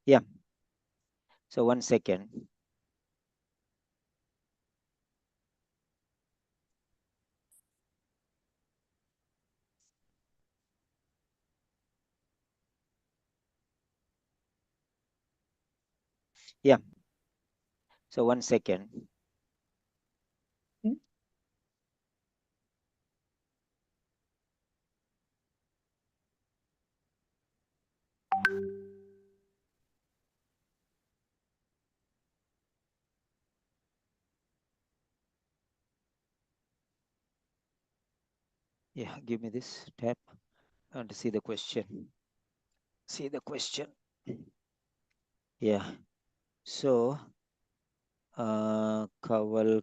Yeah. So 1 second. Yeah. So 1 second. Okay. Yeah. Give me this tab. I want to see the question. See the question. Yeah. So, Kawal.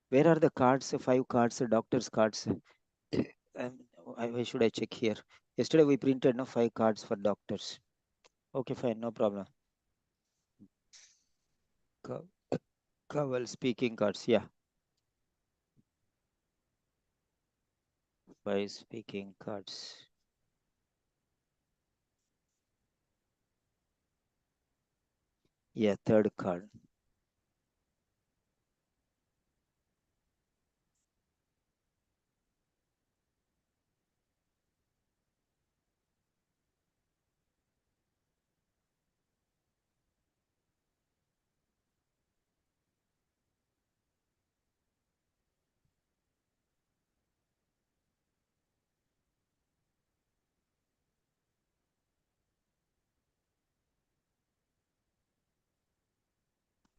Where are the cards? 5 cards, doctor's cards. Um, why should I check here? Yesterday we printed no 5 cards for doctors. Okay, fine, no problem. Ka- Kawal speaking cards. Yeah, 5 speaking cards. Yeah, third card.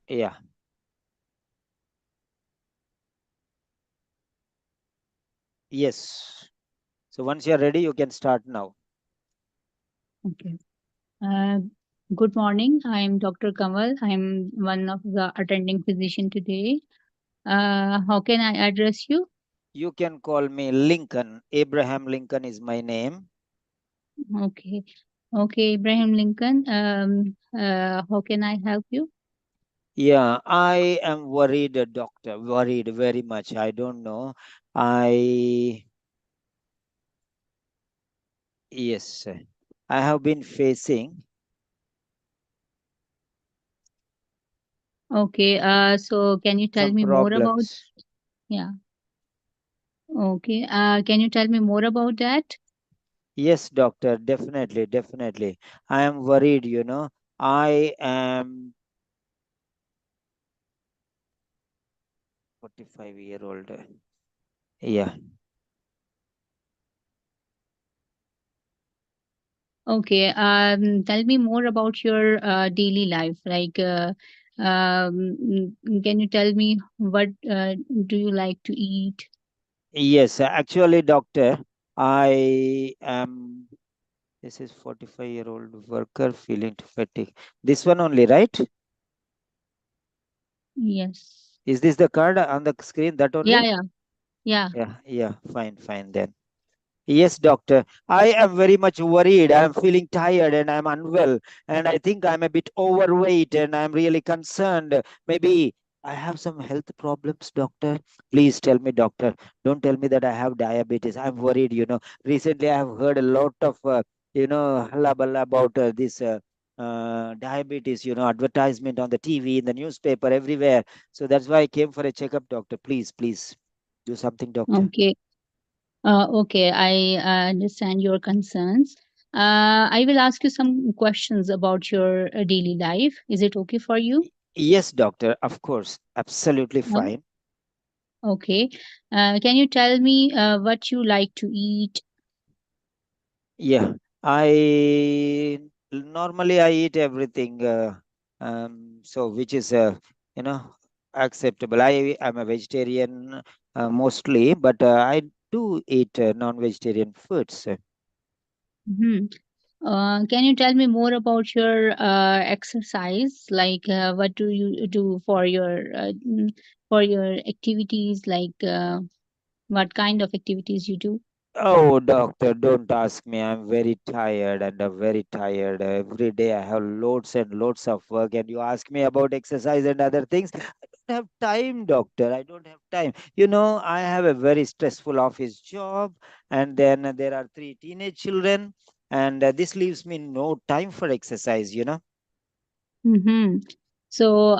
Yeah. Yes. So once you're ready, you can start now. Okay. Uh, Good morning. I'm Dr. Kanwal. I'm one of the attending physician today. How can I address you? You can call me Lincoln. Abraham Lincoln is my name. Okay. Okay, Ibrahim Lincoln. How can I help you? Yeah, I am worried, doctor. Worried very much. I don't know. I Yes, I have been facing Okay. So can you tell some me more about? problems. Yeah. Okay. Can you tell me more about that? Yes, doctor, definitely, definitely. I am worried. I am 45-year-old. Yeah. Okay. Tell me more about your daily life. Can you tell me what do you like to eat? Yes, actually, doctor, I am. This is 45-year-old worker feeling fatigue. This one only, right? Yes. Is this the card on the screen? That Yeah, only? yeah, yeah. Yeah, yeah, fine, fine then. Yes, doctor. I am very much worried. I am feeling tired and I'm unwell. And I think I'm a bit overweight and I'm really concerned. Maybe I have some health problems, doctor. Please tell me, doctor. Don't tell me that I have diabetes. I'm worried. Recently, I have heard a lot of, halabala about this diabetes, advertisement on the TV, in the newspaper, everywhere. So that's why I came for a checkup, doctor. Please, please do something, doctor. Okay. Okay, I understand your concerns. I will ask you some questions about your daily life. Is it okay for you? Yes, doctor, of course, absolutely Uh, fine. okay. Can you tell me what you like to eat? Yeah, I normally I eat everything, so which is you know acceptable. I am a vegetarian mostly, but I do eat non-vegetarian foods. Mhm. Can you tell me more about your exercise? What do you do for your activities? What kind of activities you do? Oh, doctor, don't ask me. I'm very tired and very tired. Every day I have loads and loads of work, and you ask me about exercise and other things. I don't have time, doctor. I don't have time. I have a very stressful office job, and then there are 3 teenage children, and this leaves me no time for exercise. Mm-hmm. So,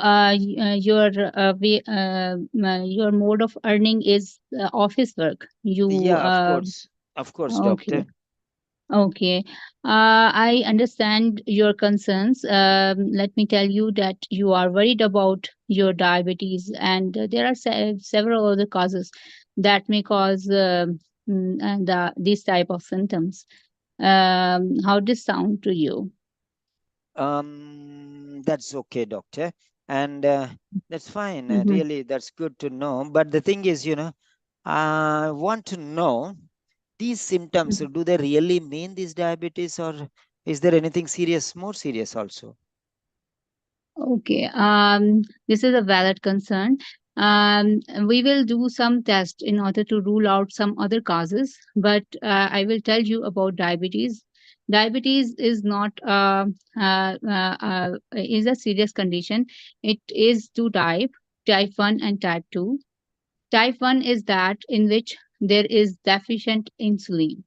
your mode of earning is office work. You Yeah, of course, Okay. doctor. Okay. I understand your concerns. Let me tell you that you are worried about your diabetes, and there are several other causes that may cause these type of symptoms. How does sound to you? That's okay, doctor, and that's fine. Mm-hmm. Really, that's good to know. But the thing is, I want to know these symptoms. Do they really mean this diabetes, or is there anything serious, more serious also? Okay, this is a valid concern. We will do some tests in order to rule out some other causes, but I will tell you about diabetes. Diabetes is not is a serious condition. It is two type 1 and type 2. Type 1 is that in which there is deficient insulin,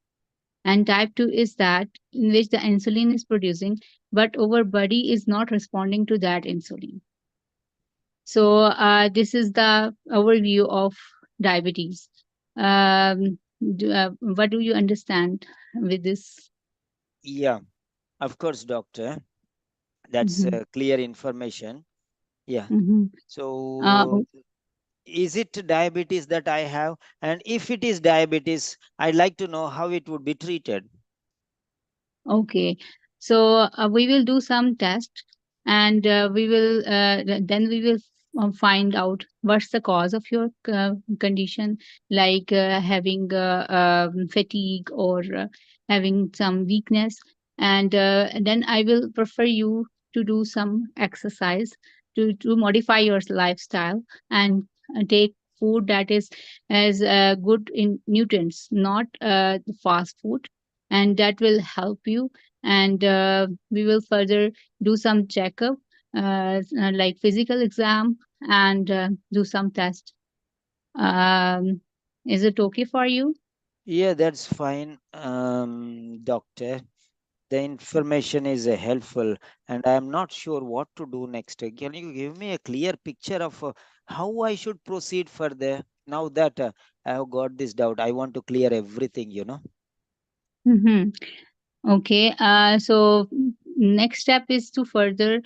and type 2 is that in which the insulin is producing, but our body is not responding to that insulin. So this is the overview of diabetes. What do you understand with this? Yeah, of course, doctor. That's Mhm, clear information. Yeah. mhm. So, is it diabetes that I have? And if it is diabetes, I'd like to know how it would be treated. Okay, so we will do some test, and then we will find out what's the cause of your condition, like having fatigue or having some weakness, and then I will prefer you to do some exercise to modify your lifestyle and take food that is as good in nutrients, not fast food, and that will help you. And we will further do some checkup, like physical exam, and do some test. um, is it okay for you? Yeah, that's fine, doctor. The information is helpful, and I am not sure what to do next. Can you give me a clear picture of how I should proceed further? Now that I have got this doubt, I want to clear everything. Mm-hmm. Okay, so next step is to further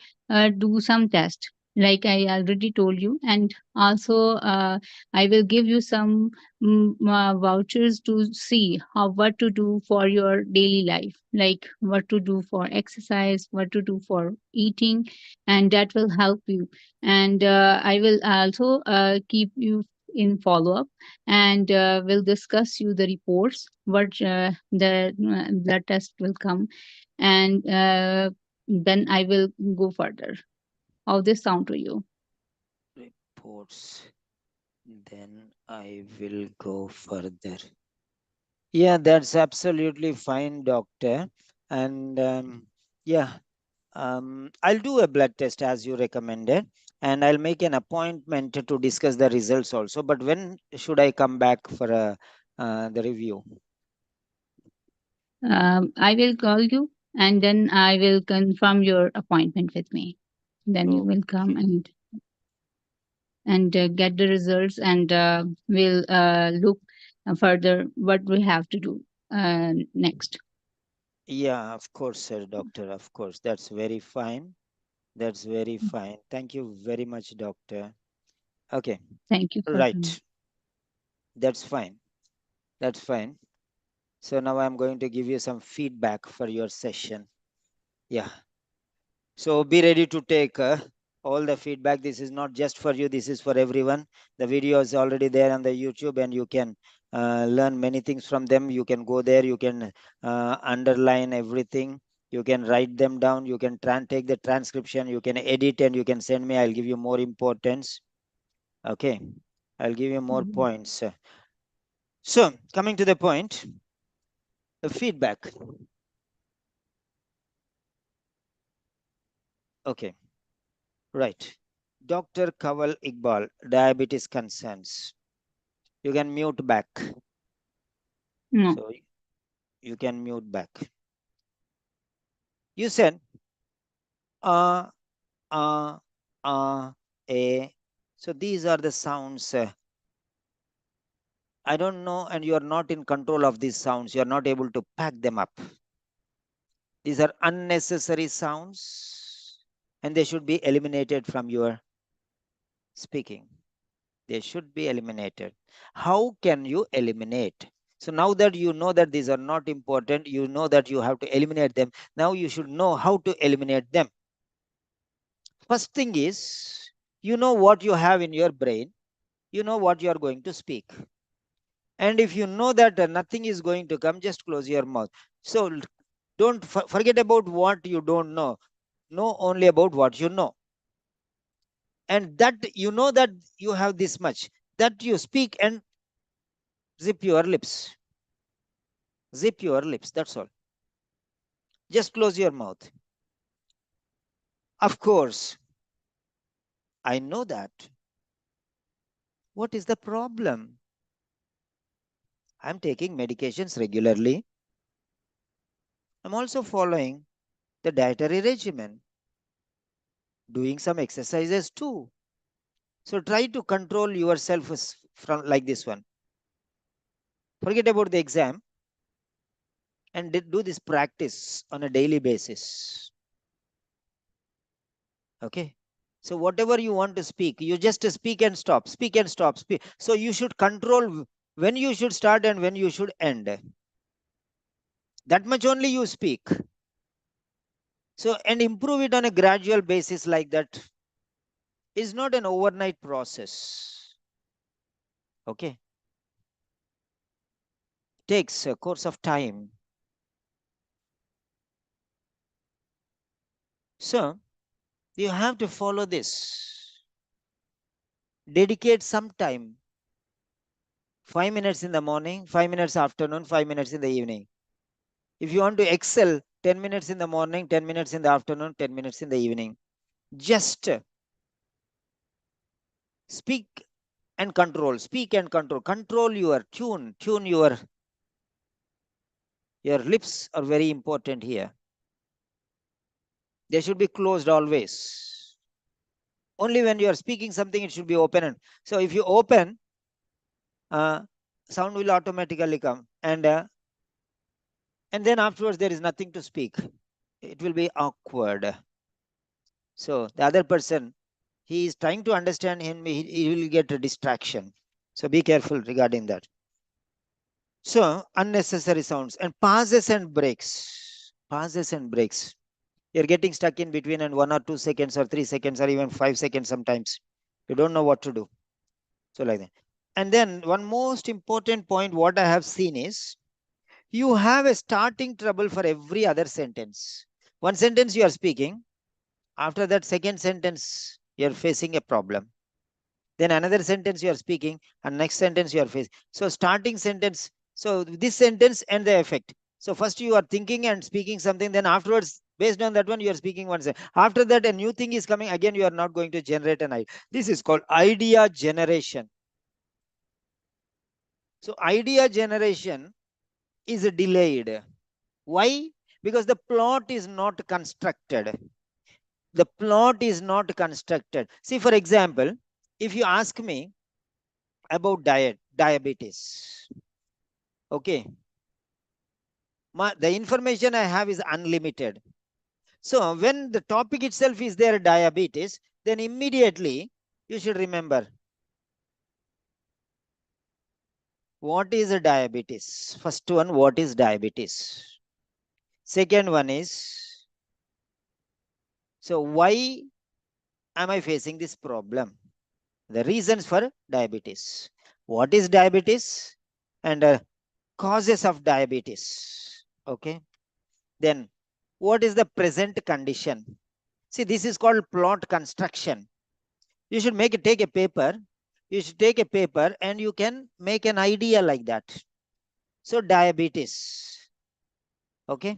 do some test, like I already told you, and also I will give you some vouchers to see how what to do for your daily life, like what to do for exercise, what to do for eating, and that will help you. And I will also keep you in follow up, and we'll discuss you the reports, what the blood test will come, and then I will go further. How this sound to you? Reports. Then I will go further. Yeah, that's absolutely fine, doctor. And yeah, I'll do a blood test as you recommended, and I'll make an appointment to discuss the results also. But when should I come back for the review? I will call you, and then I will confirm your appointment with me. Then you will come Okay. and get the results, and we'll look further what we have to do next. Yeah, of course, sir, doctor. Of course, that's very fine. That's very fine. Thank you very much, doctor. Okay, Thank you for coming. right. That's fine. That's fine. So now I'm going to give you some feedback for your session. Yeah. So be ready to take all the feedback. This is not just for you, this is for everyone. The video is already there on the YouTube, and you can learn many things from them. You can go there, you can underline everything, you can write them down, you can take the transcription, you can edit, and you can send me. I'll give you more importance. Okay. I'll give you more Mhm. points. So, coming to the point, the feedback. Okay. Right. Dr. Kanwal Iqbal, diabetes concerns. You can mute back. No. So you can mute back. You said uh, uh, a. So these are the sounds. I don't know, and you are not in control of these sounds. You are not able to pack them up. These are unnecessary sounds, and they should be eliminated from your speaking. They should be eliminated. How can you eliminate? So now that you know that these are not important, you know that you have to eliminate them. Now you should know how to eliminate them. First thing is, you know what you have in your brain, you know what you are going to speak. And if you know that nothing is going to come, just close your mouth. So don't forget about what you don't know. Know only about what you know. And that you know that you have this much, that you speak and zip your lips. Zip your lips. That's all. Just close your mouth. Of course, I know that. What is the problem? I'm taking medications regularly. I'm also following the dietary regimen, doing some exercises too. So try to control yourself from like this one. Forget about the exam and do this practice on a daily basis. Okay. So whatever you want to speak, you just speak and stop, speak and stop, speak. So you should control when you should start and when you should end. That much only you speak. So and improve it on a gradual basis like that is not an overnight process. Okay. Takes a course of time. So you have to follow this. Dedicate some time. 5 minutes in the morning, 5 minutes afternoon, 5 minutes in the evening. If you want to excel, 10 minutes in the morning, 10 minutes in the afternoon, 10 minutes in the evening. Just speak and control, speak and control. Control your tune your lips are very important here. They should be closed always. Only when you are speaking something, it should be open. So if you open, uh, sound will automatically come. And then afterwards, there is nothing to speak. It will be awkward. So the other person, he is trying to understand him, he will get a distraction. So be careful regarding that. So unnecessary sounds and pauses and breaks. Pauses and breaks. You're getting stuck in between and 1 or 2 seconds or 3 seconds or even 5 seconds sometimes. You don't know what to do. So like that. And then one most important point what I have seen is you have a starting trouble for every other sentence. One sentence you are speaking, after that second sentence you're facing a problem. Then another sentence you are speaking, and next sentence you are facing. So starting sentence, so this sentence and the effect. So first you are thinking and speaking something, then afterwards, based on that one, you are speaking one sentence. After that, a new thing is coming. Again, you are not going to generate an idea. This is called idea generation. So idea generation is delayed. Why? Because the plot is not constructed. The plot is not constructed. See, for example, if you ask me about diabetes, okay, the information I have is unlimited. So when the topic itself is there, diabetes, then immediately you should remember what is a diabetes. First one, what is diabetes? Second one is, so why am I facing this problem? The reasons for diabetes. What is diabetes? And causes of diabetes. Okay. Then what is the present condition? See, this is called plot construction. You should take a paper. You should take a paper and you can make an idea like that. So diabetes. Okay.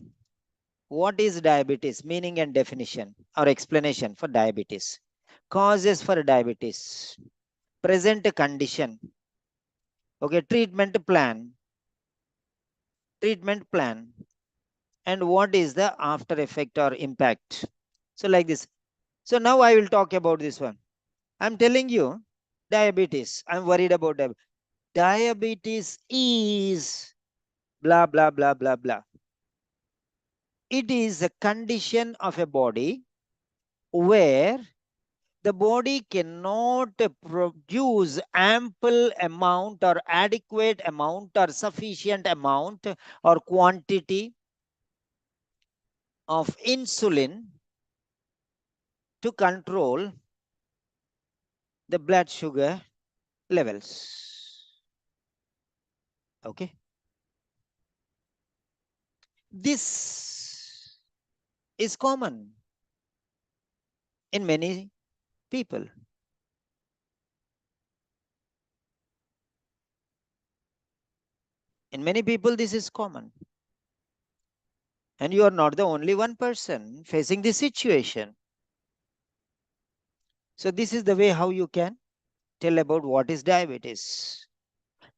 What is diabetes? Meaning and definition or explanation for diabetes. Causes for diabetes. Present condition. Okay. Treatment plan. Treatment plan. and what is the after effect or impact. So like this. So now I will talk about this one. I'm telling you, diabetes. I'm worried about diabetes. Diabetes is blah, blah, blah, blah, blah. It is a condition of a body where the body cannot produce ample amount or adequate amount or sufficient amount or quantity of insulin to control the blood sugar levels. Okay. This is common in many people. In many people, this is common. And you are not the only one person facing this situation. So this is the way how you can tell about what is diabetes.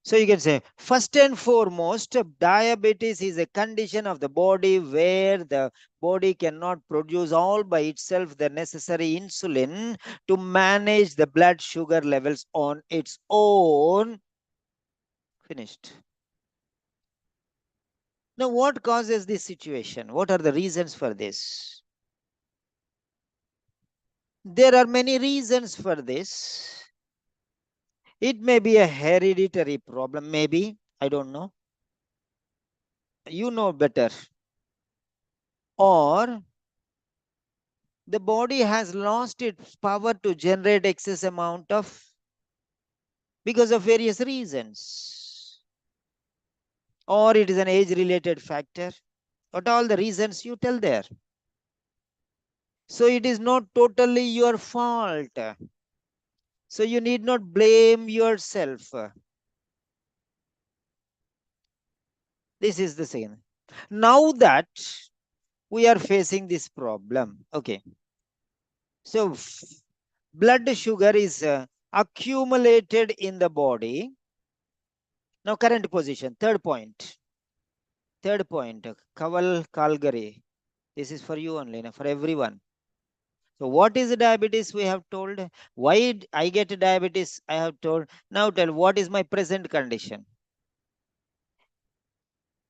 So you can say, first and foremost, diabetes is a condition of the body where the body cannot produce all by itself the necessary insulin to manage the blood sugar levels on its own. Finished. Now, what causes this situation? What are the reasons for this? There are many reasons for this. It may be a hereditary problem, maybe. I don't know. You know better. Or the body has lost its power to generate excess amount of because of various reasons. Or it is an age related factor. What all the reasons you tell there. So it is not totally your fault. So you need not blame yourself. This is the second. Now that we are facing this problem, okay. So blood sugar is accumulated in the body. Now current position, third point. Third point, Kanwal Calgary. This is for you only, for everyone. So what is diabetes? We have told. Why I get diabetes? I have told. Now tell what is my present condition.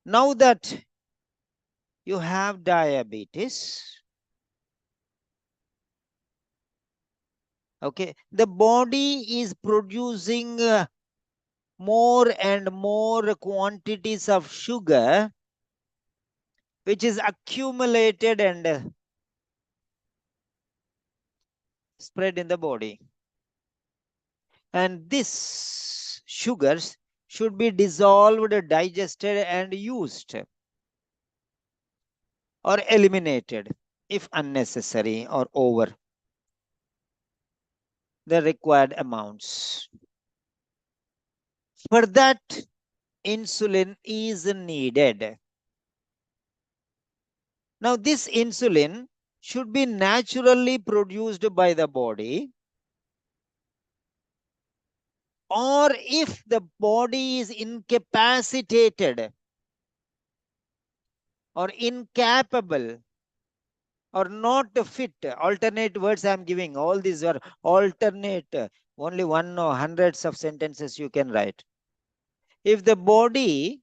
Now that you have diabetes, okay, the body is producing more and more quantities of sugar, which is accumulated and spread in the body. And this sugars should be dissolved, digested, and used or eliminated if unnecessary or over the required amounts. For that, insulin is needed. Now, this insulin should be naturally produced by the body, or if the body is incapacitated or incapable or not fit. Alternate words I am giving. All these are alternate. Only one or hundreds of sentences you can write. If the body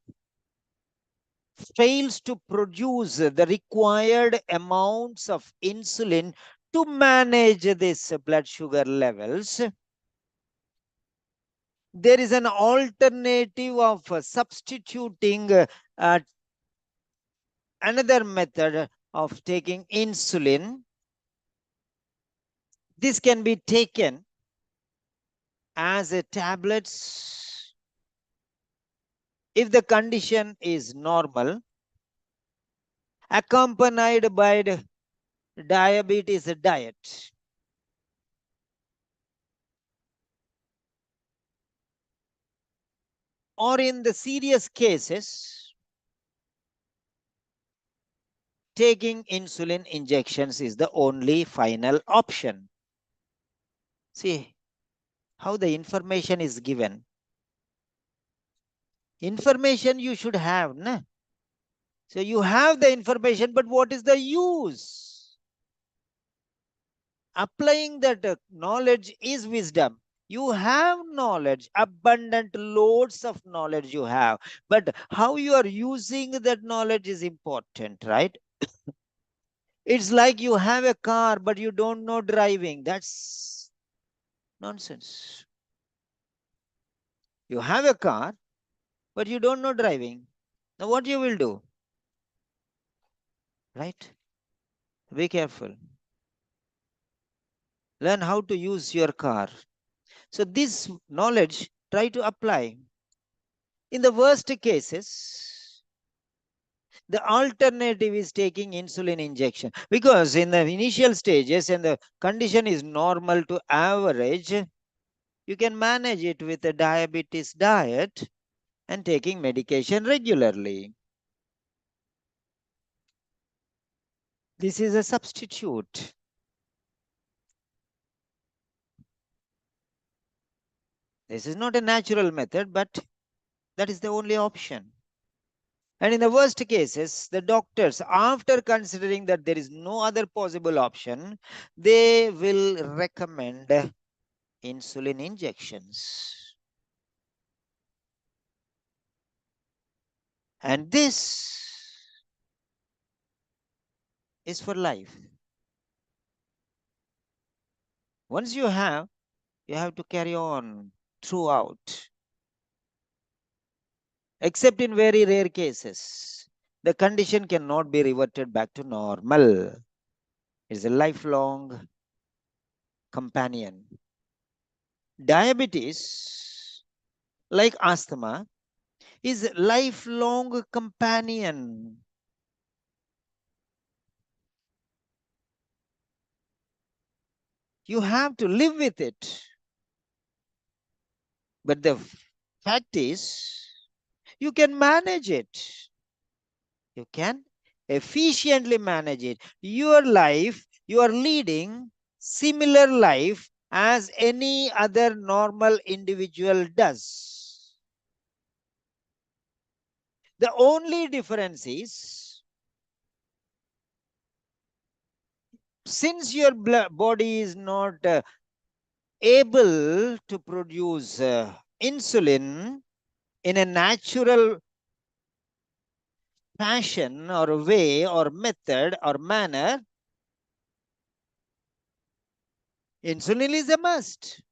fails to produce the required amounts of insulin to manage this blood sugar levels, there is an alternative of substituting another method of taking insulin. This can be taken as a tablets if the condition is normal, accompanied by the diabetes diet. Or in the serious cases, taking insulin injections is the only final option. See how the information is given. Information you should have, na? So you have the information, but what is the use? Applying that knowledge is wisdom. You have knowledge, abundant loads of knowledge you have, but how you are using that knowledge is important, right? It's like you have a car, but you don't know driving. That's nonsense. You have a car, but you don't know driving. Now what you will do, right? Be careful. Learn how to use your car. So this knowledge, try to apply. In the worst cases, the alternative is taking insulin injection, because in the initial stages and the condition is normal to average, you can manage it with a diabetes diet and taking medication regularly. This is a substitute. This is not a natural method, but that is the only option. And in the worst cases, the doctors, after considering that there is no other possible option, they will recommend insulin injections. And this is for life. Once you have to carry on throughout. Except in very rare cases, the condition cannot be reverted back to normal. It's a lifelong companion. Diabetes, like asthma, is a lifelong companion. You have to live with it. But the fact is, you can manage it. You can efficiently manage it. Your life, you are leading similar life as any other normal individual does. The only difference is, since your body is not able to produce insulin in a natural fashion or way or method or manner, insulin is a must.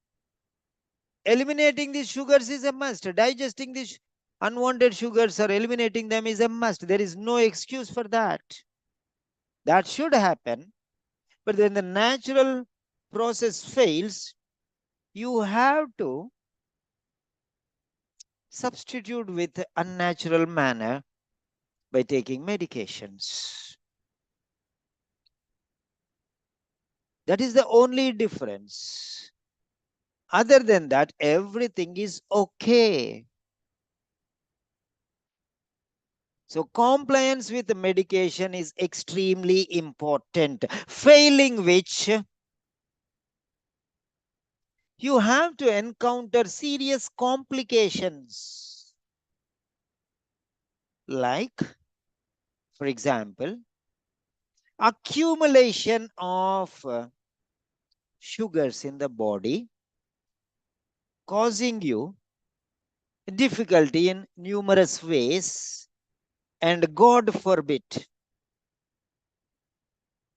Eliminating these sugars is a must. Digesting these unwanted sugars or eliminating them is a must. There is no excuse for that. That should happen. But when the natural process fails, you have to substitute with unnatural manner by taking medications. That is the only difference. Other than that, everything is okay. So compliance with the medication is extremely important, failing which you have to encounter serious complications. Like, for example, accumulation of sugars in the body causing you difficulty in numerous ways, and God forbid,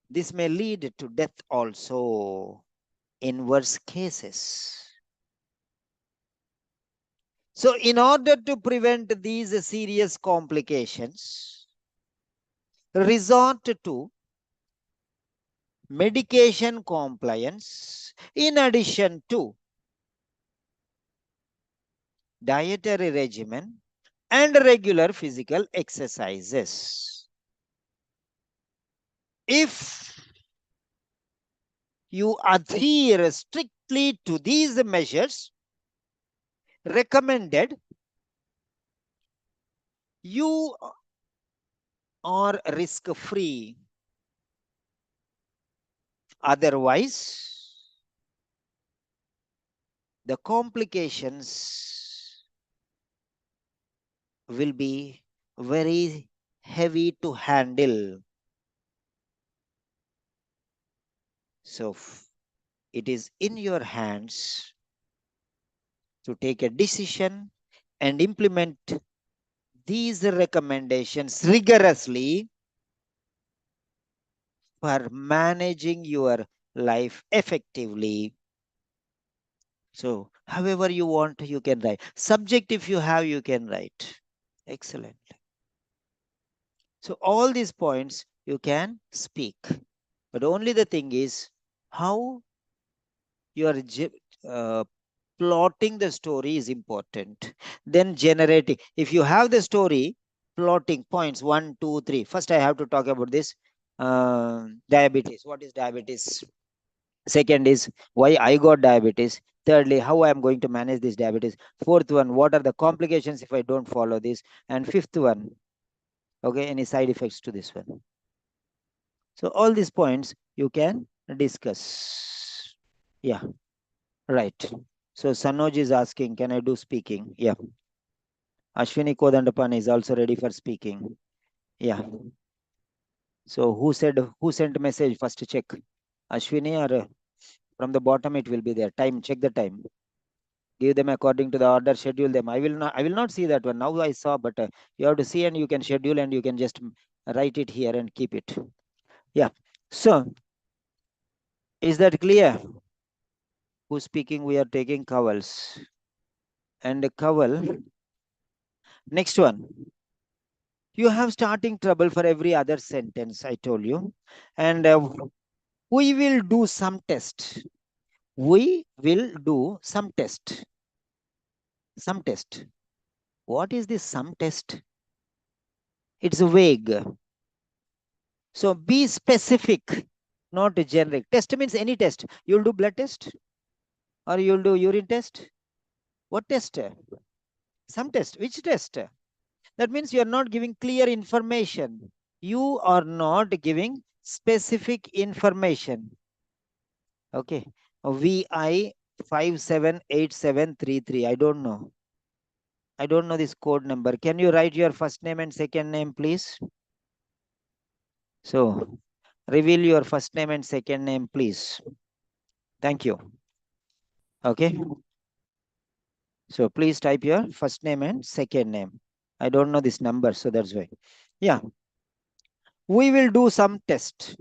this may lead to death also in worse cases. So, in order to prevent these serious complications, resort to medication compliance in addition to dietary regimen and regular physical exercises. If you adhere strictly to these measures recommended, you are risk free. Otherwise, the complications will be very heavy to handle. So it is in your hands to take a decision and implement these recommendations rigorously for managing your life effectively. So, however you want, you can write. Subject, if you have, you can write. Excellent. So, all these points you can speak. But only the thing is how you are plotting the story is important. Then generating. If you have the story, plotting points 1, 2, 3. First, I have to talk about this diabetes. What is diabetes? Second is why I got diabetes. Thirdly, how I am going to manage this diabetes. Fourth one, what are the complications if I don't follow this? And fifth one, okay, any side effects to this one. So all these points you can discuss. Yeah, right. So Sanoj is asking, can I do speaking? Yeah. Ashwini Kodandapan is also ready for speaking. Yeah. So who sent message? First check. Ashwini or from the bottom it will be there. Time, check the time. Give them according to the order, schedule them. I will not see that one. Now I saw, but you have to see and you can schedule and you can just write it here and keep it. Yeah. So is that clear? Who's speaking? We are taking Kanwals. And Kanwal, next one. You have starting trouble for every other sentence, I told you. And we will do some test. We will do some test. Some test. What is this some test? It's vague. So be specific, not generic. Test means any test. You'll do blood test or you'll do urine test. What test? Some test. Which test? That means you are not giving clear information. You are not giving specific information. Okay. VI 578733. I don't know. I don't know this code number. Can you write your first name and second name, please? So reveal your first name and second name, please. Thank you. Okay. So please type your first name and second name. I don't know this number, so that's why. Yeah. We will do some test.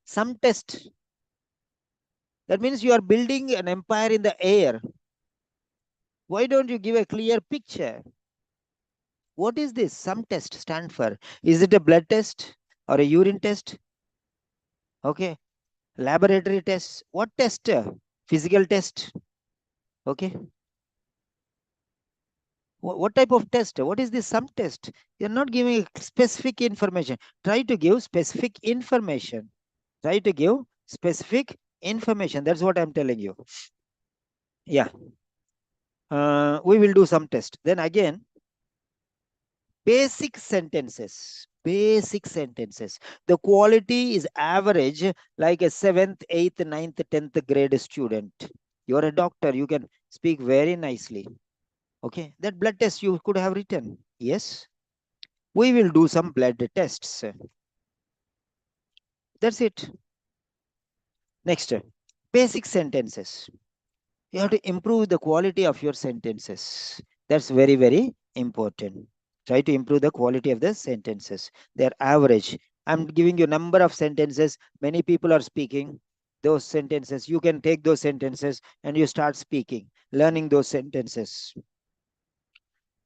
Some test. That means you are building an empire in the air. Why don't you give a clear picture? What is this? Some test stand for? Is it a blood test or a urine test? Okay. Laboratory test. What test? Physical test. Okay. What type of test? What is this some test? You're not giving specific information. Try to give specific information. Try to give specific information. That's what I'm telling you. Yeah. We will do some test. Then again, basic sentences. Basic sentences. The quality is average, like a 7th, 8th, 9th, 10th grade student. You're a doctor. You can speak very nicely. Okay. That blood test you could have written. Yes. We will do some blood tests. That's it. Next, basic sentences. You have to improve the quality of your sentences. That's very, very important. Try to improve the quality of the sentences. They're average. I'm giving you a number of sentences. Many people are speaking those sentences. You can take those sentences and you start speaking, learning those sentences.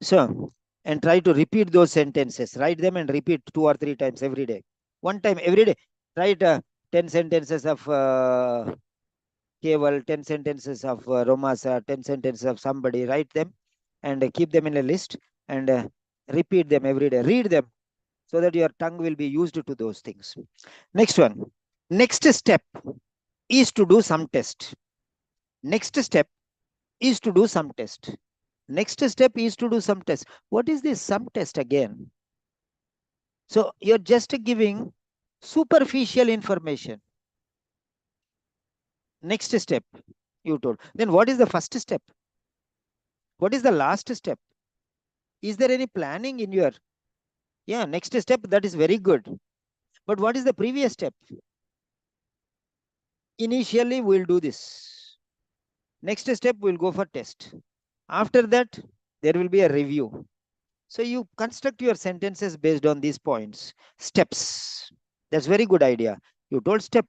So, and try to repeat those sentences. Write them and repeat 2 or 3 times every day. One time every day. Write 10 sentences of Keval, 10 sentences of Romasa, 10 sentences of somebody. Write them and keep them in a list and repeat them every day. Read them so that your tongue will be used to those things. Next one. Next step is to do some test. Next step is to do some test. Next step is to do some test. What is this some test again? So you're just giving superficial information. Next step, you told. Then what is the first step? What is the last step? Is there any planning in your? Yeah, next step, that is very good. But what is the previous step? Initially, we'll do this. Next step, we'll go for test. After that, there will be a review. So you construct your sentences based on these points, steps. That's very good idea. You told step,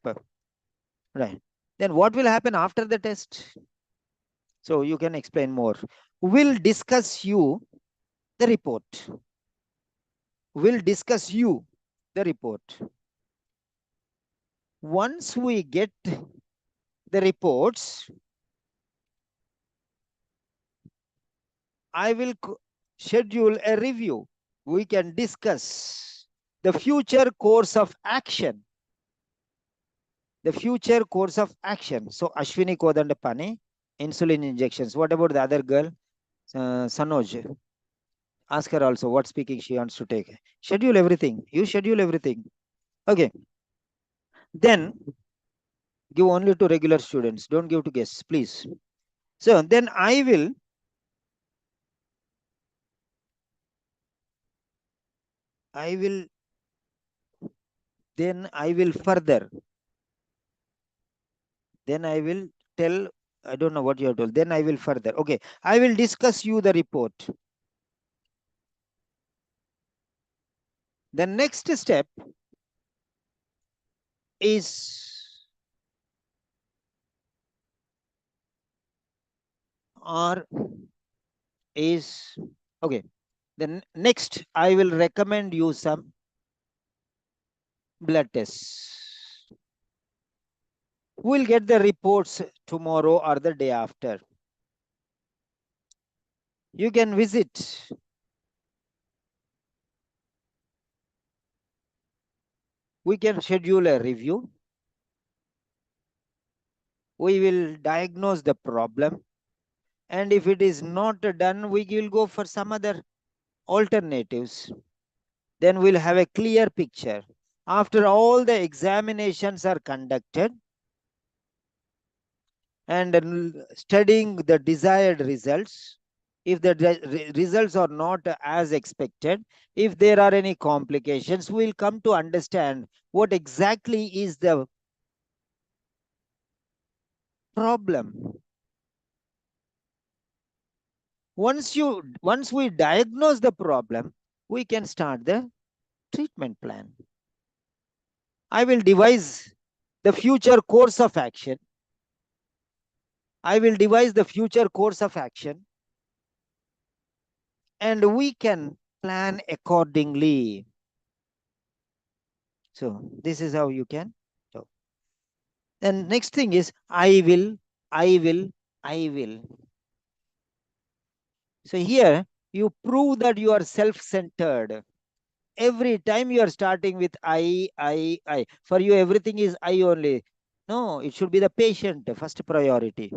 right? Then what will happen after the test? So you can explain more. We'll discuss you the report. We'll discuss you the report. Once we get the reports, I will schedule a review. We can discuss the future course of action. The future course of action. So Ashwini Kodandapani, insulin injections. What about the other girl? Sanoj. Ask her also what speaking she wants to take. Schedule everything. You schedule everything. Okay. Then give only to regular students. Don't give to guests, please. So then I will, then I will further. Then I will tell, I don't know what you have told. Then I will further. Okay. I will discuss you the report. The next step is, or is, okay. Then next, I will recommend you some blood tests. We'll get the reports tomorrow or the day after. You can visit. We can schedule a review. We will diagnose the problem. And if it is not done, we will go for some other alternatives. Then we'll have a clear picture. After all the examinations are conducted and studying the desired results, if the results are not as expected, if there are any complications, we'll come to understand what exactly is the problem. Once we diagnose the problem, we can start the treatment plan. I will devise the future course of action. I will devise the future course of action, and we can plan accordingly. So this is how you can. So, and next thing is I will, I will, I will. So here you prove that you are self-centered. Every time you are starting with I. For you, everything is I only. No, it should be the patient, first priority.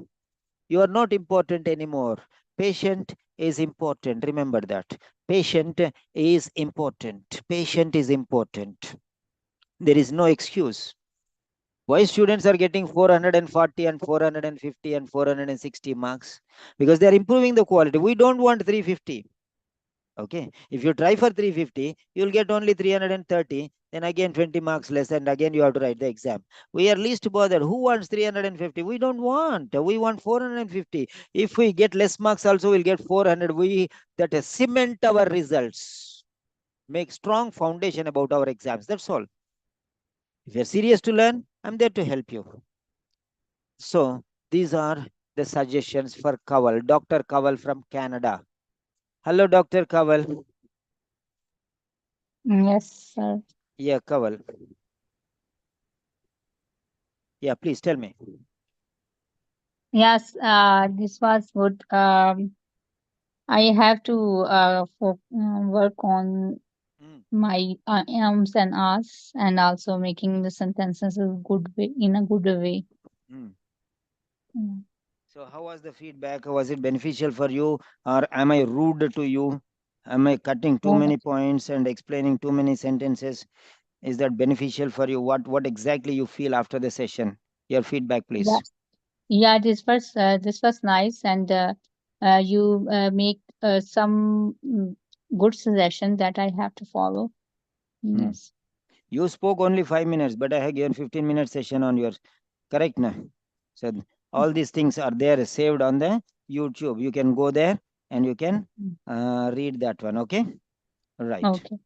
You are not important anymore. Patient is important. Remember that. Patient is important. Patient is important. There is no excuse. Why students are getting 440 and 450 and 460 marks? Because they are improving the quality. We don't want 350. Okay. If you try for 350, you'll get only 330. Then again 20 marks less, and again you have to write the exam. We are least bothered. Who wants 350? We don't want. We want 450. If we get less marks also, we'll get 400. We that cement our results. Make strong foundation about our exams. That's all. If you're serious to learn, I'm there to help you. So these are the suggestions for Kanwal. Dr. Kanwal from Canada. Hello, Dr. Kanwal. Yes, sir. Yeah, Kanwal. Yeah, please tell me. Yes, this was good. I have to work on Mm, my ums and ahs, and also making the sentences a good way, in a good way. mm. Mm. So, how was the feedback? Was it beneficial for you, or am I rude to you? Am I cutting too Oh, many points and explaining too many sentences? Is that beneficial for you? What exactly you feel after the session? Your feedback, yeah, please. yeah. This was nice, and you make some good suggestion that I have to follow. Hmm. Yes. You spoke only 5 minutes, but I have given 15-minute session on your correct now. So all these things are there saved on the YouTube. You can go there and you can Mm. read that one. Okay, right. Okay.